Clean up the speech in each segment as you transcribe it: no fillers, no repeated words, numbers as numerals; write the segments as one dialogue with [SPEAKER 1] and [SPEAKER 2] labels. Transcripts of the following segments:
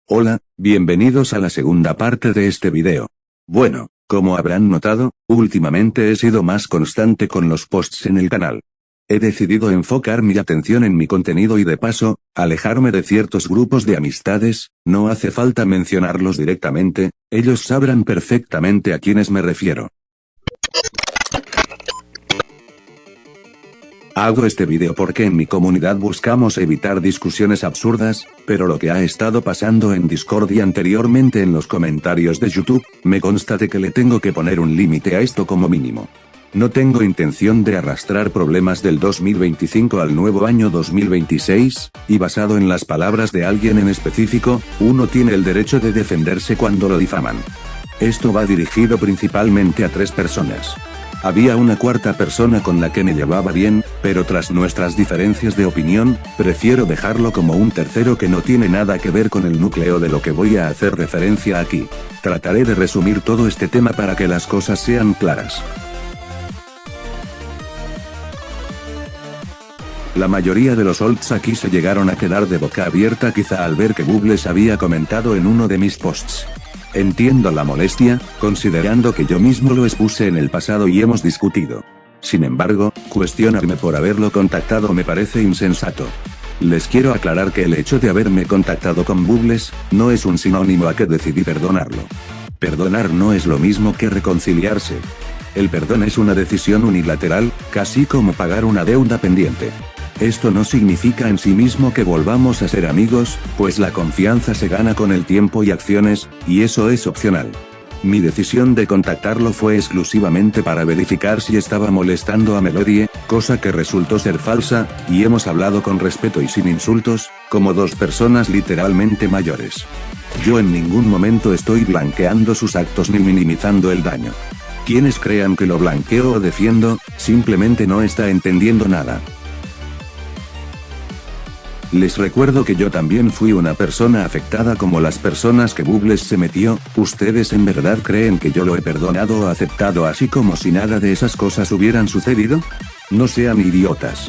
[SPEAKER 1] Hola, bienvenidos a la segunda parte de este video. Bueno, como habrán notado, últimamente he sido más constante con los posts en el canal. He decidido enfocar mi atención en mi contenido y de paso, alejarme de ciertos grupos de amistades. No hace falta mencionarlos directamente, ellos sabrán perfectamente a quiénes me refiero. Hago este video porque en mi comunidad buscamos evitar discusiones absurdas, pero lo que ha estado pasando en Discord y anteriormente en los comentarios de YouTube, me consta de que le tengo que poner un límite a esto como mínimo. No tengo intención de arrastrar problemas del 2025 al nuevo año 2026, y basado en las palabras de alguien en específico, uno tiene el derecho de defenderse cuando lo difaman. Esto va dirigido principalmente a 3 personas. Había una cuarta persona con la que me llevaba bien, pero tras nuestras diferencias de opinión, prefiero dejarlo como un tercero que no tiene nada que ver con el núcleo de lo que voy a hacer referencia aquí. Trataré de resumir todo este tema para que las cosas sean claras. La mayoría de los olds aquí se llegaron a quedar de boca abierta quizá al ver que Bubbles había comentado en uno de mis posts. Entiendo la molestia, considerando que yo mismo lo expuse en el pasado y hemos discutido. Sin embargo, cuestionarme por haberlo contactado me parece insensato. Les quiero aclarar que el hecho de haberme contactado con Bubbles, no es un sinónimo a que decidí perdonarlo. Perdonar no es lo mismo que reconciliarse. El perdón es una decisión unilateral, casi como pagar una deuda pendiente. Esto no significa en sí mismo que volvamos a ser amigos, pues la confianza se gana con el tiempo y acciones, y eso es opcional. Mi decisión de contactarlo fue exclusivamente para verificar si estaba molestando a Melodie, cosa que resultó ser falsa, y hemos hablado con respeto y sin insultos, como 2 personas literalmente mayores. Yo en ningún momento estoy blanqueando sus actos ni minimizando el daño. Quienes crean que lo blanqueo o defiendo, simplemente no está entendiendo nada. Les recuerdo que yo también fui una persona afectada como las personas que Bubbles se metió. ¿Ustedes en verdad creen que yo lo he perdonado o aceptado así como si nada de esas cosas hubieran sucedido? No sean idiotas.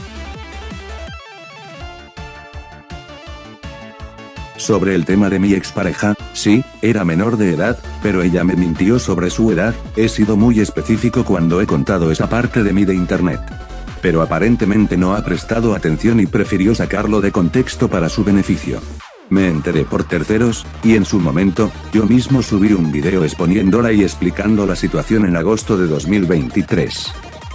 [SPEAKER 1] Sobre el tema de mi expareja, sí, era menor de edad, pero ella me mintió sobre su edad. He sido muy específico cuando he contado esa parte de mí de internet. Pero aparentemente no ha prestado atención y prefirió sacarlo de contexto para su beneficio. Me enteré por terceros, y en su momento, yo mismo subí un video exponiéndola y explicando la situación en agosto de 2023.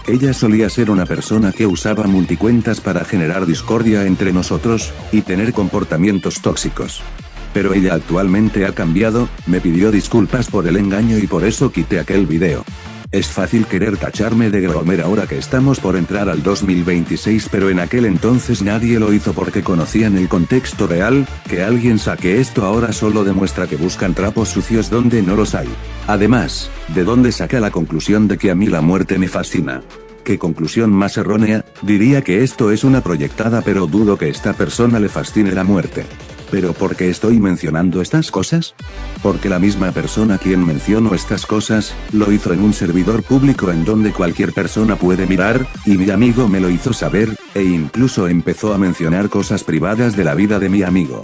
[SPEAKER 1] Ella solía ser una persona que usaba multicuentas para generar discordia entre nosotros, y tener comportamientos tóxicos. Pero ella actualmente ha cambiado, me pidió disculpas por el engaño y por eso quité aquel video. Es fácil querer tacharme de gromer ahora que estamos por entrar al 2026, pero en aquel entonces nadie lo hizo porque conocían el contexto real. Que alguien saque esto ahora solo demuestra que buscan trapos sucios donde no los hay. Además, ¿de dónde saca la conclusión de que a mí la muerte me fascina? ¿Qué conclusión más errónea? Diría que esto es una proyectada, pero dudo que esta persona le fascine la muerte. ¿Pero por qué estoy mencionando estas cosas? Porque la misma persona quien mencionó estas cosas, lo hizo en un servidor público en donde cualquier persona puede mirar, y mi amigo me lo hizo saber, e incluso empezó a mencionar cosas privadas de la vida de mi amigo.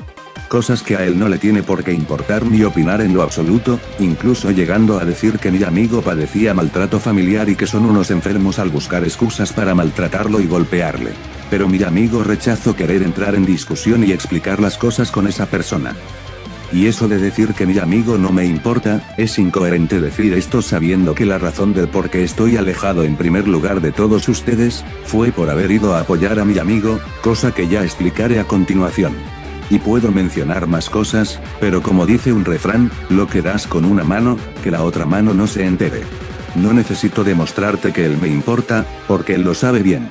[SPEAKER 1] Cosas que a él no le tiene por qué importar ni opinar en lo absoluto, incluso llegando a decir que mi amigo padecía maltrato familiar y que son unos enfermos al buscar excusas para maltratarlo y golpearle. Pero mi amigo rechazó querer entrar en discusión y explicar las cosas con esa persona. Y eso de decir que mi amigo no me importa, es incoherente decir esto sabiendo que la razón del por qué estoy alejado en primer lugar de todos ustedes, fue por haber ido a apoyar a mi amigo, cosa que ya explicaré a continuación. Y puedo mencionar más cosas, pero como dice un refrán, lo que das con una mano, que la otra mano no se entere. No necesito demostrarte que él me importa, porque él lo sabe bien.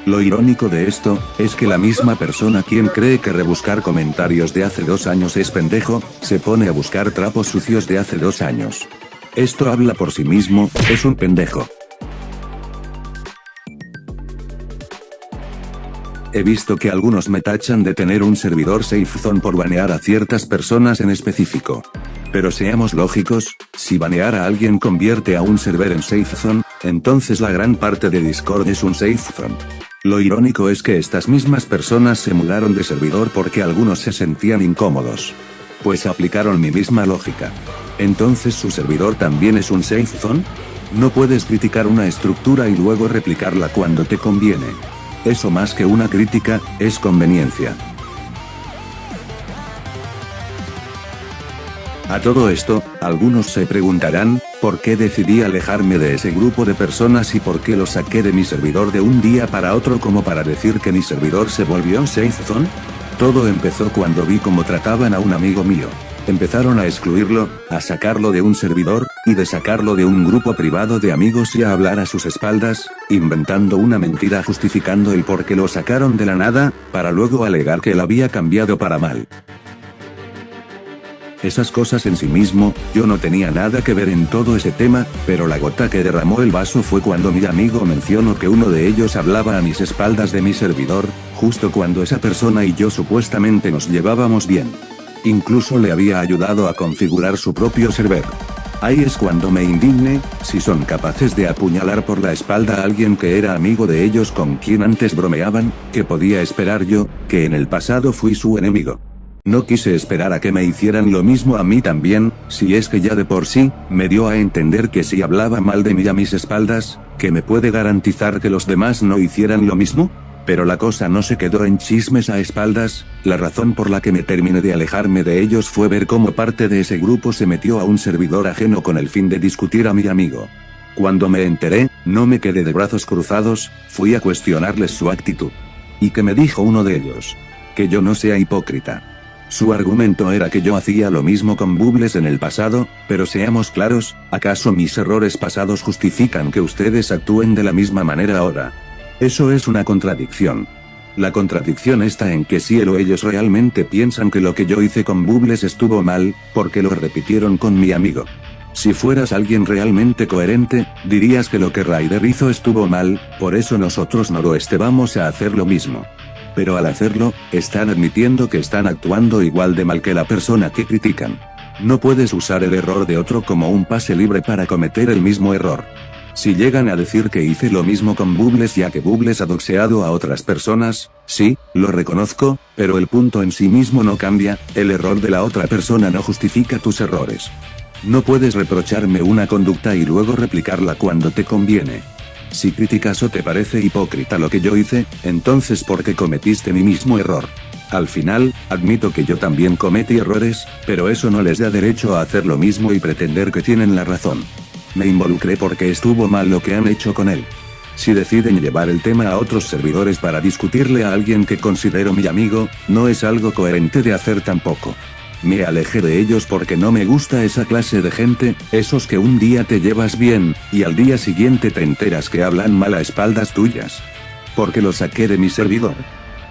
[SPEAKER 1] Lo irónico de esto, es que la misma persona quien cree que rebuscar comentarios de hace 2 años es pendejo, se pone a buscar trapos sucios de hace 2 años. Esto habla por sí mismo, es un pendejo. He visto que algunos me tachan de tener un servidor safe zone por banear a ciertas personas en específico. Pero seamos lógicos, si banear a alguien convierte a un server en safe zone, entonces la gran parte de Discord es un safe zone. Lo irónico es que estas mismas personas se mudaron de servidor porque algunos se sentían incómodos. pues aplicaron mi misma lógica. Entonces su servidor también es un safe zone. No puedes criticar una estructura y luego replicarla cuando te conviene. Eso más que una crítica, es conveniencia. A todo esto, algunos se preguntarán, ¿por qué decidí alejarme de ese grupo de personas y por qué lo saqué de mi servidor de un día para otro como para decir que mi servidor se volvió safe zone? Todo empezó cuando vi cómo trataban a un amigo mío. Empezaron a excluirlo, a sacarlo de un servidor, y de sacarlo de un grupo privado de amigos y a hablar a sus espaldas, inventando una mentira justificando el por qué lo sacaron de la nada, para luego alegar que él había cambiado para mal. Esas cosas en sí mismo, yo no tenía nada que ver en todo ese tema, pero la gota que derramó el vaso fue cuando mi amigo mencionó que uno de ellos hablaba a mis espaldas de mi servidor, justo cuando esa persona y yo supuestamente nos llevábamos bien. Incluso le había ayudado a configurar su propio server. Ahí es cuando me indigné, si son capaces de apuñalar por la espalda a alguien que era amigo de ellos con quien antes bromeaban, ¿qué podía esperar yo, que en el pasado fui su enemigo? No quise esperar a que me hicieran lo mismo a mí también, si es que ya de por sí, me dio a entender que si hablaba mal de mí a mis espaldas, ¿que me puede garantizar que los demás no hicieran lo mismo? Pero la cosa no se quedó en chismes a espaldas, la razón por la que me terminé de alejarme de ellos fue ver cómo parte de ese grupo se metió a un servidor ajeno con el fin de discutir a mi amigo. Cuando me enteré, no me quedé de brazos cruzados, fui a cuestionarles su actitud. ¿Y qué me dijo uno de ellos? Que yo no sea hipócrita. Su argumento era que yo hacía lo mismo con Bubbles en el pasado, pero seamos claros, ¿acaso mis errores pasados justifican que ustedes actúen de la misma manera ahora? Eso es una contradicción. La contradicción está en que si él o ellos realmente piensan que lo que yo hice con Bubbles estuvo mal, ¿por qué lo repitieron con mi amigo? Si fueras alguien realmente coherente, dirías que lo que Ryder hizo estuvo mal, por eso nosotros no lo vamos a hacer lo mismo. Pero al hacerlo, están admitiendo que están actuando igual de mal que la persona que critican. No puedes usar el error de otro como un pase libre para cometer el mismo error. Si llegan a decir que hice lo mismo con Bubbles ya que Bubbles ha doxeado a otras personas, sí, lo reconozco, pero el punto en sí mismo no cambia, el error de la otra persona no justifica tus errores. No puedes reprocharme una conducta y luego replicarla cuando te conviene. Si criticas o te parece hipócrita lo que yo hice, entonces ¿por qué cometiste mi mismo error? Al final, admito que yo también cometí errores, pero eso no les da derecho a hacer lo mismo y pretender que tienen la razón. Me involucré porque estuvo mal lo que han hecho con él. Si deciden llevar el tema a otros servidores para discutirle a alguien que considero mi amigo, no es algo coherente de hacer tampoco. Me alejé de ellos porque no me gusta esa clase de gente, esos que un día te llevas bien, y al día siguiente te enteras que hablan mal a espaldas tuyas. ¿Por qué los saqué de mi servidor?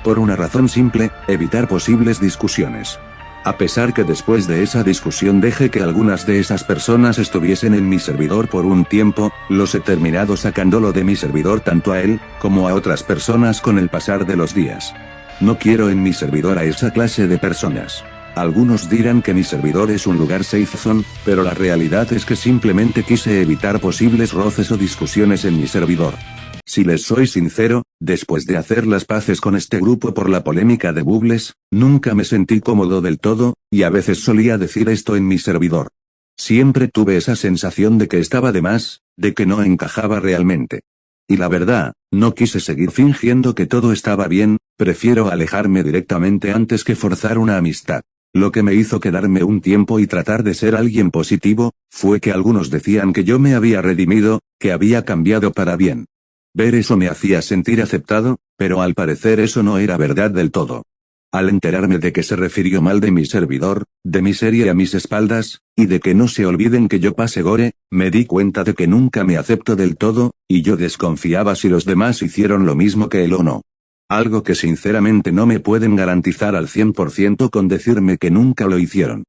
[SPEAKER 1] Por una razón simple, evitar posibles discusiones. A pesar que después de esa discusión dejé que algunas de esas personas estuviesen en mi servidor por un tiempo, los he terminado sacándolo de mi servidor tanto a él, como a otras personas con el pasar de los días. No quiero en mi servidor a esa clase de personas. Algunos dirán que mi servidor es un lugar safe zone, pero la realidad es que simplemente quise evitar posibles roces o discusiones en mi servidor. Si les soy sincero, después de hacer las paces con este grupo por la polémica de Bubbles, nunca me sentí cómodo del todo, y a veces solía decir esto en mi servidor. Siempre tuve esa sensación de que estaba de más, de que no encajaba realmente. Y la verdad, no quise seguir fingiendo que todo estaba bien, prefiero alejarme directamente antes que forzar una amistad. Lo que me hizo quedarme un tiempo y tratar de ser alguien positivo, fue que algunos decían que yo me había redimido, que había cambiado para bien. Ver eso me hacía sentir aceptado, pero al parecer eso no era verdad del todo. Al enterarme de que se refirió mal de mi servidor, de mi serie a mis espaldas, y de que no se olviden que yo pasé gore, me di cuenta de que nunca me acepto del todo, y yo desconfiaba si los demás hicieron lo mismo que él o no. Algo que sinceramente no me pueden garantizar al 100% con decirme que nunca lo hicieron.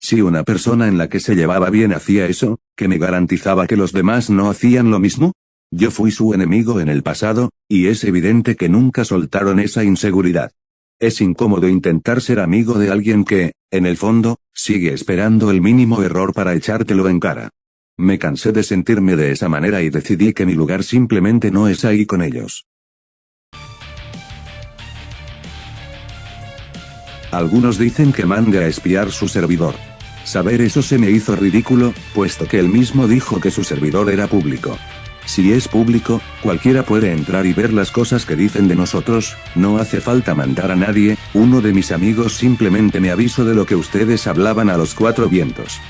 [SPEAKER 1] Si una persona en la que se llevaba bien hacía eso, ¿que me garantizaba que los demás no hacían lo mismo? Yo fui su enemigo en el pasado, y es evidente que nunca soltaron esa inseguridad. Es incómodo intentar ser amigo de alguien que, en el fondo, sigue esperando el mínimo error para echártelo en cara. Me cansé de sentirme de esa manera y decidí que mi lugar simplemente no es ahí con ellos. Algunos dicen que mande a espiar su servidor. Saber eso se me hizo ridículo, puesto que él mismo dijo que su servidor era público. Si es público, cualquiera puede entrar y ver las cosas que dicen de nosotros, no hace falta mandar a nadie. Uno de mis amigos simplemente me avisó de lo que ustedes hablaban a los cuatro vientos.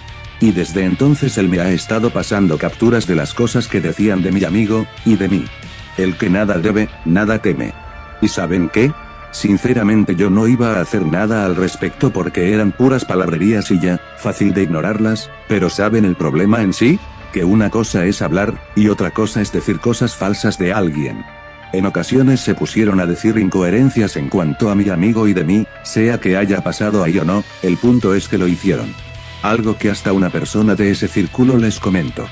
[SPEAKER 1] Y desde entonces él me ha estado pasando capturas de las cosas que decían de mi amigo, y de mí. El que nada debe, nada teme. ¿Y saben qué? Sinceramente yo no iba a hacer nada al respecto porque eran puras palabrerías y ya, fácil de ignorarlas, pero ¿saben el problema en sí? Que una cosa es hablar, y otra cosa es decir cosas falsas de alguien. En ocasiones se pusieron a decir incoherencias en cuanto a mi amigo y de mí, sea que haya pasado ahí o no, el punto es que lo hicieron. Algo que hasta una persona de ese círculo les comento.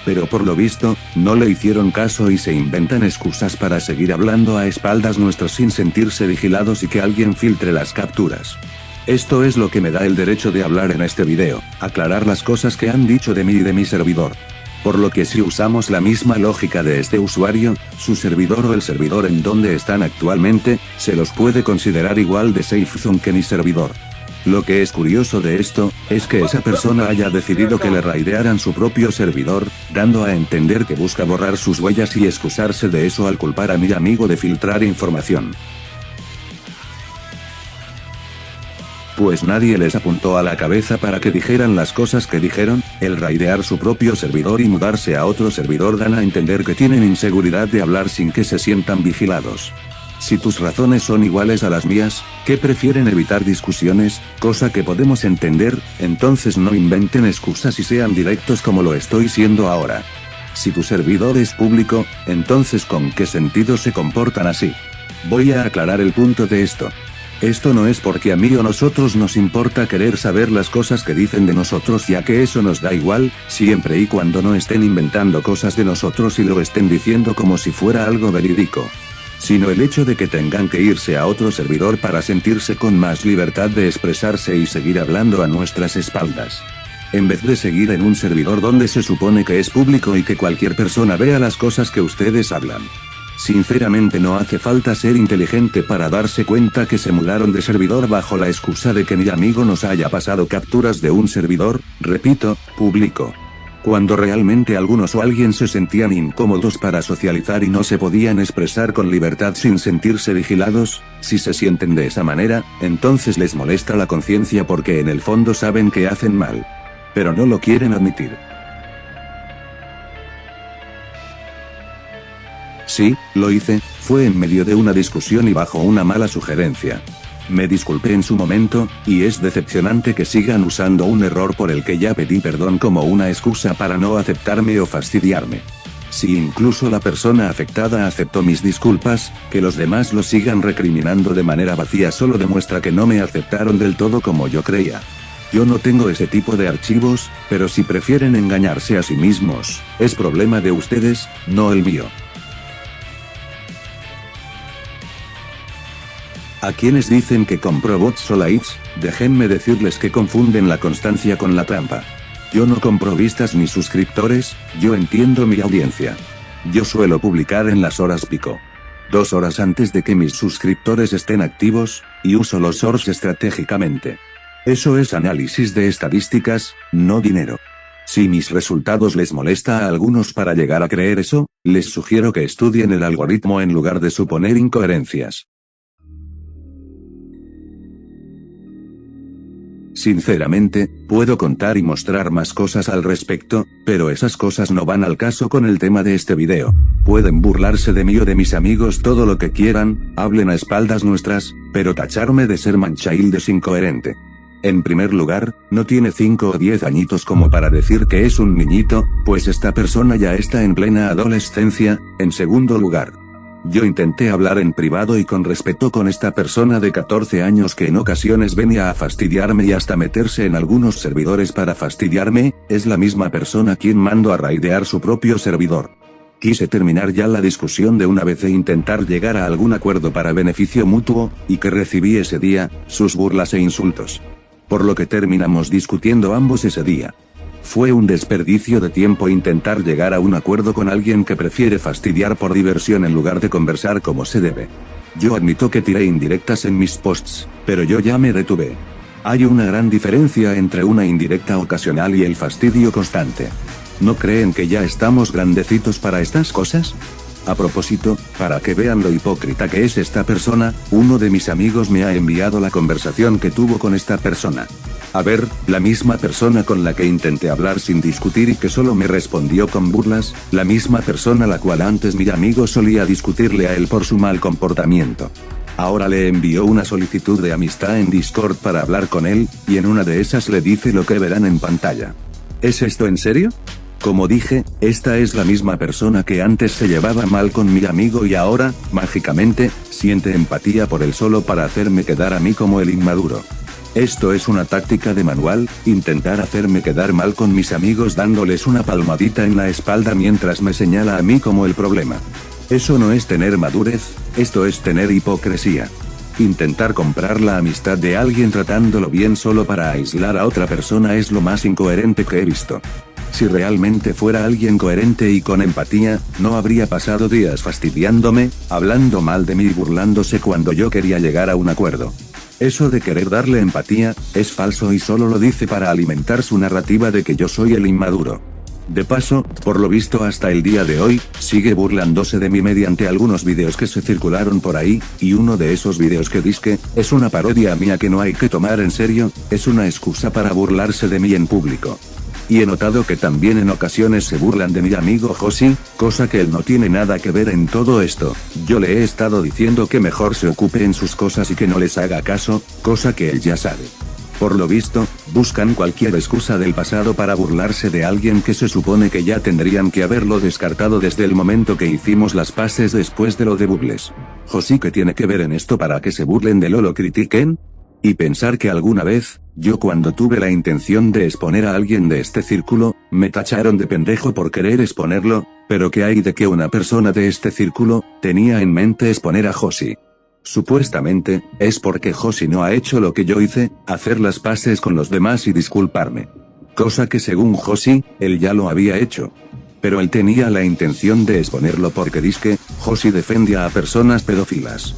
[SPEAKER 1] Pero por lo visto, no le hicieron caso y se inventan excusas para seguir hablando a espaldas nuestras sin sentirse vigilados y que alguien filtre las capturas. Esto es lo que me da el derecho de hablar en este video, aclarar las cosas que han dicho de mí y de mi servidor. Por lo que si usamos la misma lógica de este usuario, su servidor o el servidor en donde están actualmente, se los puede considerar igual de safe zone que mi servidor. Lo que es curioso de esto, es que esa persona haya decidido que le raidearan su propio servidor, dando a entender que busca borrar sus huellas y excusarse de eso al culpar a mi amigo de filtrar información. Pues nadie les apuntó a la cabeza para que dijeran las cosas que dijeron. El raidear su propio servidor y mudarse a otro servidor dan a entender que tienen inseguridad de hablar sin que se sientan vigilados. Si tus razones son iguales a las mías, que prefieren evitar discusiones, cosa que podemos entender, entonces no inventen excusas y sean directos como lo estoy siendo ahora. Si tu servidor es público, entonces ¿con qué sentido se comportan así? Voy a aclarar el punto de esto. Esto no es porque a mí o nosotros nos importa querer saber las cosas que dicen de nosotros, ya que eso nos da igual, siempre y cuando no estén inventando cosas de nosotros y lo estén diciendo como si fuera algo verídico. Sino el hecho de que tengan que irse a otro servidor para sentirse con más libertad de expresarse y seguir hablando a nuestras espaldas. En vez de seguir en un servidor donde se supone que es público y que cualquier persona vea las cosas que ustedes hablan. Sinceramente no hace falta ser inteligente para darse cuenta que se mudaron de servidor bajo la excusa de que mi amigo nos haya pasado capturas de un servidor, repito, público. Cuando realmente algunos o alguien se sentían incómodos para socializar y no se podían expresar con libertad sin sentirse vigilados. Si se sienten de esa manera, entonces les molesta la conciencia porque en el fondo saben que hacen mal. Pero no lo quieren admitir. Sí, lo hice, fue en medio de una discusión y bajo una mala sugerencia. Me disculpé en su momento, y es decepcionante que sigan usando un error por el que ya pedí perdón como una excusa para no aceptarme o fastidiarme. Si incluso la persona afectada aceptó mis disculpas, que los demás lo sigan recriminando de manera vacía solo demuestra que no me aceptaron del todo como yo creía. Yo no tengo ese tipo de archivos, pero si prefieren engañarse a sí mismos, es problema de ustedes, no el mío. A quienes dicen que compro bots o likes, déjenme decirles que confunden la constancia con la trampa. Yo no compro vistas ni suscriptores, yo entiendo mi audiencia. Yo suelo publicar en las horas pico. 2 horas antes de que mis suscriptores estén activos, y uso los shorts estratégicamente. Eso es análisis de estadísticas, no dinero. Si mis resultados les molesta a algunos para llegar a creer eso, les sugiero que estudien el algoritmo en lugar de suponer incoherencias. Sinceramente, puedo contar y mostrar más cosas al respecto, pero esas cosas no van al caso con el tema de este video. Pueden burlarse de mí o de mis amigos todo lo que quieran, hablen a espaldas nuestras, pero tacharme de ser manchaildes incoherente. En primer lugar, no tiene 5 o 10 añitos como para decir que es un niñito, pues esta persona ya está en plena adolescencia. En segundo lugar, yo intenté hablar en privado y con respeto con esta persona de 14 años que en ocasiones venía a fastidiarme y hasta meterse en algunos servidores para fastidiarme, es la misma persona quien mando a raidear su propio servidor. Quise terminar ya la discusión de una vez e intentar llegar a algún acuerdo para beneficio mutuo, y que recibí ese día, sus burlas e insultos. Por lo que terminamos discutiendo ambos ese día. Fue un desperdicio de tiempo intentar llegar a un acuerdo con alguien que prefiere fastidiar por diversión en lugar de conversar como se debe. Yo admito que tiré indirectas en mis posts, pero yo ya me detuve. Hay una gran diferencia entre una indirecta ocasional y el fastidio constante. ¿No creen que ya estamos grandecitos para estas cosas? A propósito, para que vean lo hipócrita que es esta persona, uno de mis amigos me ha enviado la conversación que tuvo con esta persona. A ver, la misma persona con la que intenté hablar sin discutir y que solo me respondió con burlas, la misma persona la cual antes mi amigo solía discutirle a él por su mal comportamiento. Ahora le envió una solicitud de amistad en Discord para hablar con él, y en una de esas le dice lo que verán en pantalla. ¿Es esto en serio? Como dije, esta es la misma persona que antes se llevaba mal con mi amigo y ahora, mágicamente, siente empatía por él solo para hacerme quedar a mí como el inmaduro. Esto es una táctica de manual, intentar hacerme quedar mal con mis amigos dándoles una palmadita en la espalda mientras me señala a mí como el problema. Eso no es tener madurez, esto es tener hipocresía. Intentar comprar la amistad de alguien tratándolo bien solo para aislar a otra persona es lo más incoherente que he visto. Si realmente fuera alguien coherente y con empatía, no habría pasado días fastidiándome, hablando mal de mí y burlándose cuando yo quería llegar a un acuerdo. Eso de querer darle empatía, es falso y solo lo dice para alimentar su narrativa de que yo soy el inmaduro. De paso, por lo visto hasta el día de hoy, sigue burlándose de mí mediante algunos vídeos que se circularon por ahí, y uno de esos vídeos que dizque, es una parodia mía que no hay que tomar en serio, es una excusa para burlarse de mí en público. Y he notado que también en ocasiones se burlan de mi amigo Josi, cosa que él no tiene nada que ver en todo esto. Yo le he estado diciendo que mejor se ocupe en sus cosas y que no les haga caso, cosa que él ya sabe. Por lo visto, buscan cualquier excusa del pasado para burlarse de alguien que se supone que ya tendrían que haberlo descartado desde el momento que hicimos las paces después de lo de Bubles. Josi, ¿qué tiene que ver en esto para que se burlen de lo critiquen? Y pensar que alguna vez, yo cuando tuve la intención de exponer a alguien de este círculo, me tacharon de pendejo por querer exponerlo, pero ¿qué hay de que una persona de este círculo, tenía en mente exponer a Josi? Supuestamente, es porque Josi no ha hecho lo que yo hice, hacer las paces con los demás y disculparme. Cosa que según Josi, él ya lo había hecho. Pero él tenía la intención de exponerlo porque dizque, Josi defendía a personas pedófilas.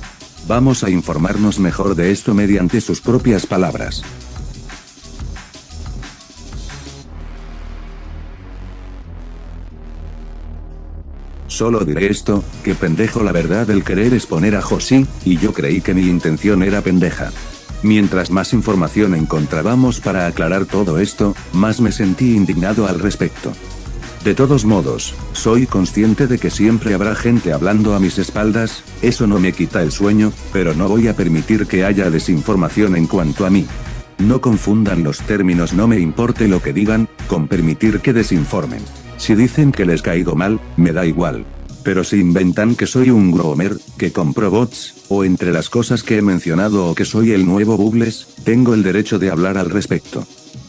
[SPEAKER 1] Vamos a informarnos mejor de esto mediante sus propias palabras. Solo diré esto, que pendejo la verdad el querer exponer a Josi, y yo creí que mi intención era pendeja. Mientras más información encontrábamos para aclarar todo esto, más me sentí indignado al respecto. De todos modos, soy consciente de que siempre habrá gente hablando a mis espaldas, eso no me quita el sueño, pero no voy a permitir que haya desinformación en cuanto a mí. No confundan los términos, no me importe lo que digan, con permitir que desinformen. Si dicen que les caigo mal, me da igual. Pero si inventan que soy un groomer, que compro bots, o entre las cosas que he mencionado o que soy el nuevo Bubles, tengo el derecho de hablar al respecto.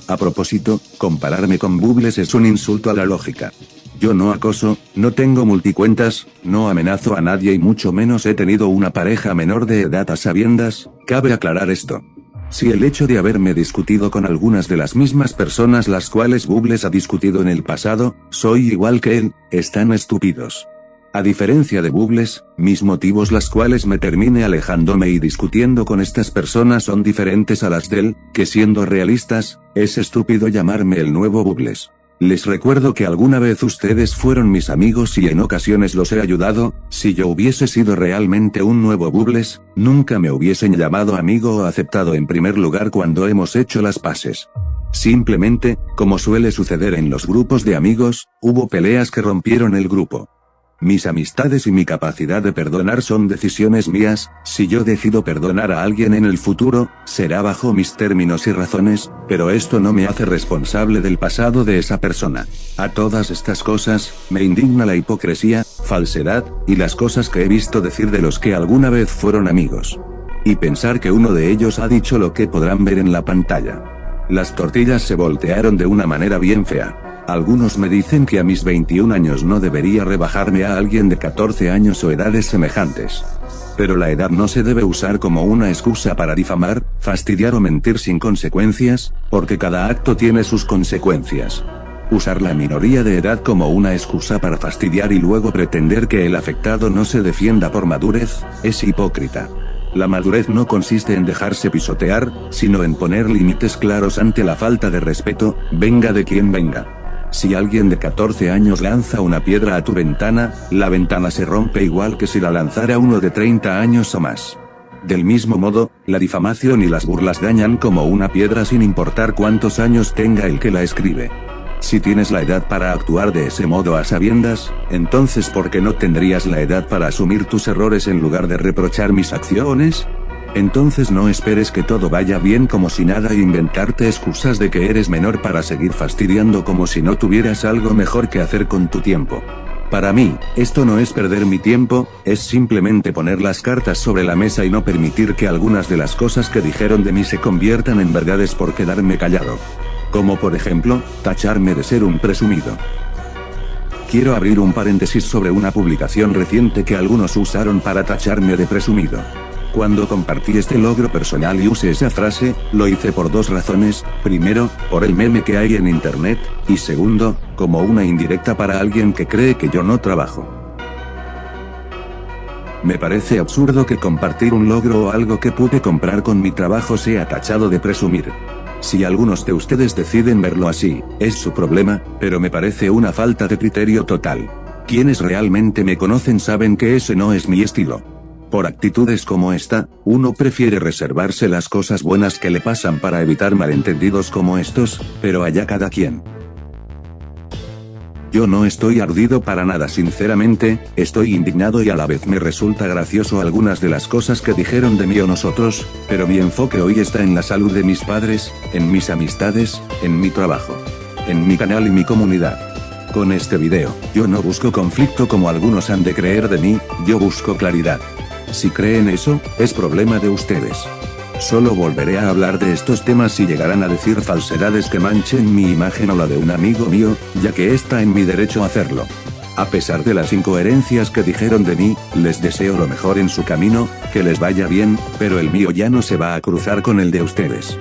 [SPEAKER 1] A propósito, compararme con Bubles es un insulto a la lógica. Yo no acoso, no tengo multicuentas, no amenazo a nadie y mucho menos he tenido una pareja menor de edad a sabiendas, cabe aclarar esto. Si el hecho de haberme discutido con algunas de las mismas personas las cuales Bubles ha discutido en el pasado, soy igual que él, están estúpidos. A diferencia de Bubles, mis motivos las cuales me termine alejándome y discutiendo con estas personas son diferentes a las de él, que siendo realistas, es estúpido llamarme el nuevo Bubles. Les recuerdo que alguna vez ustedes fueron mis amigos y en ocasiones los he ayudado, si yo hubiese sido realmente un nuevo Bubles, nunca me hubiesen llamado amigo o aceptado en primer lugar cuando hemos hecho las paces. Simplemente, como suele suceder en los grupos de amigos, hubo peleas que rompieron el grupo. Mis amistades y mi capacidad de perdonar son decisiones mías, si yo decido perdonar a alguien en el futuro, será bajo mis términos y razones, pero esto no me hace responsable del pasado de esa persona. A todas estas cosas, me indigna la hipocresía, falsedad, y las cosas que he visto decir de los que alguna vez fueron amigos. Y pensar que uno de ellos ha dicho lo que podrán ver en la pantalla. Las tortillas se voltearon de una manera bien fea. Algunos me dicen que a mis 21 años no debería rebajarme a alguien de 14 años o edades semejantes. Pero la edad no se debe usar como una excusa para difamar, fastidiar o mentir sin consecuencias, porque cada acto tiene sus consecuencias. Usar la minoría de edad como una excusa para fastidiar y luego pretender que el afectado no se defienda por madurez, es hipócrita. La madurez no consiste en dejarse pisotear, sino en poner límites claros ante la falta de respeto, venga de quien venga. Si alguien de 14 años lanza una piedra a tu ventana, la ventana se rompe igual que si la lanzara uno de 30 años o más. Del mismo modo, la difamación y las burlas dañan como una piedra sin importar cuántos años tenga el que la escribe. Si tienes la edad para actuar de ese modo a sabiendas, entonces ¿por qué no tendrías la edad para asumir tus errores en lugar de reprochar mis acciones? Entonces no esperes que todo vaya bien como si nada e inventarte excusas de que eres menor para seguir fastidiando como si no tuvieras algo mejor que hacer con tu tiempo. Para mí, esto no es perder mi tiempo, es simplemente poner las cartas sobre la mesa y no permitir que algunas de las cosas que dijeron de mí se conviertan en verdades por quedarme callado. Como por ejemplo, tacharme de ser un presumido. Quiero abrir un paréntesis sobre una publicación reciente que algunos usaron para tacharme de presumido. Cuando compartí este logro personal y usé esa frase, lo hice por dos razones: primero, por el meme que hay en internet, y segundo, como una indirecta para alguien que cree que yo no trabajo. Me parece absurdo que compartir un logro o algo que pude comprar con mi trabajo sea tachado de presumir. Si algunos de ustedes deciden verlo así, es su problema, pero me parece una falta de criterio total. Quienes realmente me conocen saben que ese no es mi estilo. Por actitudes como esta, uno prefiere reservarse las cosas buenas que le pasan para evitar malentendidos como estos, pero allá cada quien. Yo no estoy ardido para nada, sinceramente, estoy indignado y a la vez me resulta gracioso algunas de las cosas que dijeron de mí o nosotros, pero mi enfoque hoy está en la salud de mis padres, en mis amistades, en mi trabajo, en mi canal y mi comunidad. Con este video, yo no busco conflicto como algunos han de creer de mí, yo busco claridad. Si creen eso, es problema de ustedes. Solo volveré a hablar de estos temas si llegarán a decir falsedades que manchen mi imagen o la de un amigo mío, ya que está en mi derecho a hacerlo. A pesar de las incoherencias que dijeron de mí, les deseo lo mejor en su camino, que les vaya bien, pero el mío ya no se va a cruzar con el de ustedes.